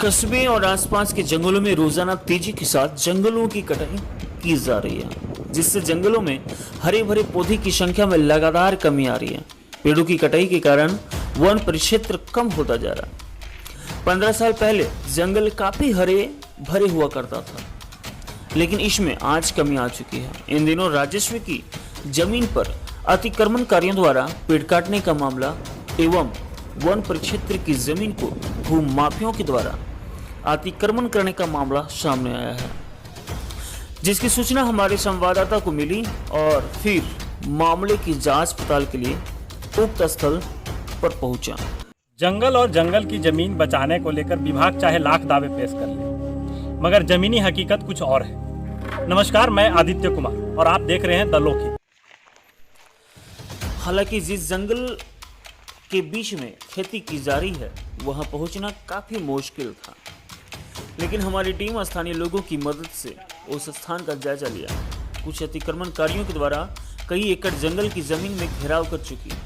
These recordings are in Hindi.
कस्बे और आसपास के जंगलों में रोजाना तेजी के साथ जंगलों की कटाई की जा रही है, जिससे जंगलों में हरे भरे पौधे की संख्या में लगातार कमी आ रही है। पेड़ों की कटाई के कारण वन परिक्षेत्र कम होता जा रहा है। 15 साल पहले जंगल काफी हरे भरे हुआ करता था, लेकिन इसमें आज कमी आ चुकी है। इन दिनों राजस्व की जमीन पर अतिक्रमणकारियों द्वारा पेड़ काटने का मामला एवं वन परिक्षेत्र की जमीन को भू माफियाओं के द्वारा अतिक्रमण करने का मामला सामने आया है, जिसकी सूचना हमारे संवाददाता को मिली और फिर मामले की जांच पड़ताल के लिए उक्त स्थल पर पहुंचा। जंगल और जंगल की जमीन बचाने को लेकर विभाग चाहे लाख दावे पेश कर ले, मगर जमीनी हकीकत कुछ और है। नमस्कार, मैं आदित्य कुमार और आप देख रहे हैं द लोकी। हालांकि जिस जंगल के बीच में खेती की जा रही है वहां पहुंचना काफी मुश्किल था, लेकिन हमारी टीम स्थानीय लोगों की मदद से उस स्थान का जायजा लिया। कुछ अतिक्रमणकारियों के द्वारा कई एकड़ जंगल की जमीन में घेराव कर चुकी है।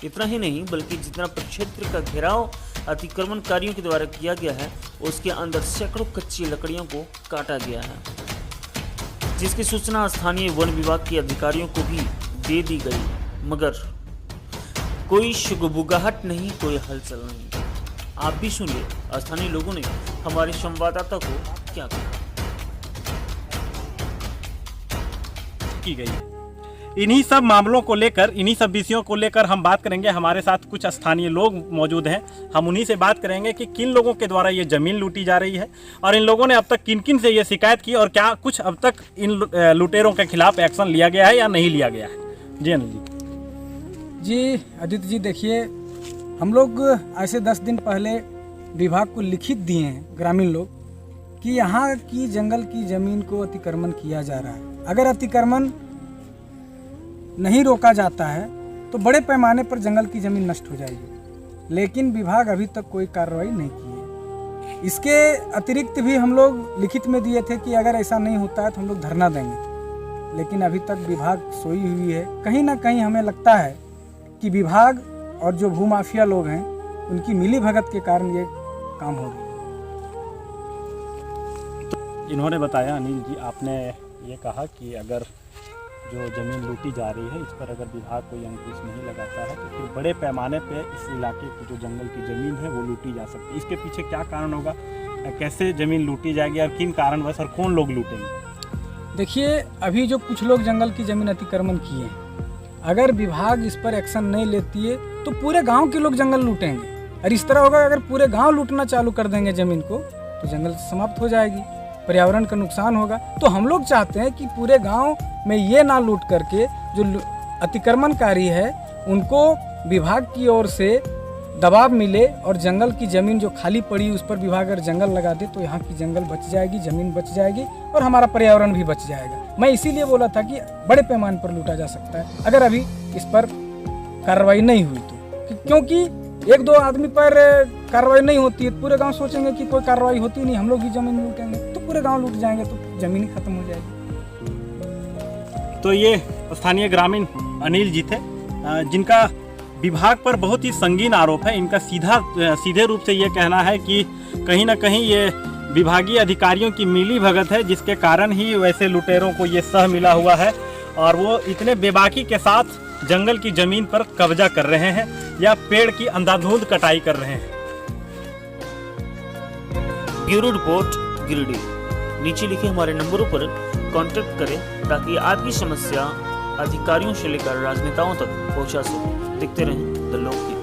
इतना ही नहीं, बल्कि जितना परिक्षेत्र का घेराव अतिक्रमणकारियों के द्वारा किया गया है उसके अंदर सैकड़ों कच्ची लकड़ियों को काटा गया है, जिसकी सूचना स्थानीय वन विभाग के अधिकारियों को भी दे दी गई, मगर कोई शुगबुगाहट नहीं, कोई हलचल नहीं। आप भी सुनिए स्थानीय लोगों ने हमारे संवाददाता को क्या कहा। की गई है। इन्हीं सब मामलों को लेकर, इन्हीं सब विषयों को लेकर हम बात करेंगे। हमारे साथ कुछ स्थानीय लोग मौजूद हैं, हम उन्हीं से बात करेंगे कि किन लोगों के द्वारा ये ज़मीन लूटी जा रही है और इन लोगों ने अब तक किन किन से ये शिकायत की और क्या कुछ अब तक इन लुटेरों के खिलाफ एक्शन लिया गया है या नहीं लिया गया है। जी अनिल जी आदित्य जी, देखिए, हम लोग ऐसे 10 दिन पहले विभाग को लिखित दिए हैं ग्रामीण लोग कि यहाँ की जंगल की ज़मीन को अतिक्रमण किया जा रहा है। अगर अतिक्रमण नहीं रोका जाता है तो बड़े पैमाने पर जंगल की ज़मीन नष्ट हो जाएगी, लेकिन विभाग अभी तक कोई कार्रवाई नहीं की है। इसके अतिरिक्त भी हम लोग लिखित में दिए थे कि अगर ऐसा नहीं होता है तो हम लोग धरना देंगे, लेकिन अभी तक विभाग सोई हुई है। कहीं ना कहीं हमें लगता है कि विभाग और जो भूमाफिया लोग हैं उनकी मिली भगत के कारण ये काम हो रहा है। तो इन्होंने बताया, अनिल जी, आपने ये कहा कि अगर जो ज़मीन लूटी जा रही है इस पर अगर विभाग कोई अंकुश नहीं लगाता है तो फिर बड़े पैमाने पे इस इलाके की जो जंगल की ज़मीन है वो लूटी जा सकती है। इसके पीछे क्या कारण होगा, कैसे ज़मीन लूटी जाएगी और किन कारणवश और कौन लोग लूटेंगे? देखिए, अभी जो कुछ लोग जंगल की ज़मीन अतिक्रमण किए हैं, अगर विभाग इस पर एक्शन नहीं लेती है तो पूरे गांव के लोग जंगल लूटेंगे। और इस तरह होगा, अगर पूरे गांव लूटना चालू कर देंगे ज़मीन को तो जंगल समाप्त हो जाएगी, पर्यावरण का नुकसान होगा। तो हम लोग चाहते हैं कि पूरे गांव में ये ना लूट करके जो अतिक्रमणकारी है उनको विभाग की ओर से दबाव मिले और जंगल की ज़मीन जो खाली पड़ी उस पर विभाग अगर जंगल लगा दे तो यहाँ की जंगल बच जाएगी, ज़मीन बच जाएगी और हमारा पर्यावरण भी बच जाएगा। मैं इसीलिए बोला था कि बड़े पैमाने पर लूटा जा सकता है अगर अभी इस पर कार्रवाई नहीं हुई तो, क्योंकि 1-2 आदमी पर कार्रवाई नहीं होती है, पूरे गांव सोचेंगे कि कोई कार्रवाई होती नहीं, हम लोग ही जमीन लूटेंगे तो पूरे गांव लूट जाएंगे तो जमीन ही खत्म हो जाएगी। तो ये स्थानीय ग्रामीण अनिल जी थे, जिनका विभाग पर बहुत ही संगीन आरोप है। इनका सीधे रूप से ये कहना है कि कहीं ना कहीं ये विभागीय अधिकारियों की मिली भगत है, जिसके कारण ही वैसे लुटेरों को ये सह मिला हुआ है और वो इतने बेबाकी के साथ जंगल की जमीन पर कब्जा कर रहे हैं या पेड़ की अंधाधुंध कटाई कर रहे हैं। Bureau report Giridih. नीचे लिखे हमारे नंबरों पर कांटेक्ट करें ताकि आपकी समस्या अधिकारियों से लेकर राजनेताओं तक पहुंचा सके। देखते रहें द लोकी।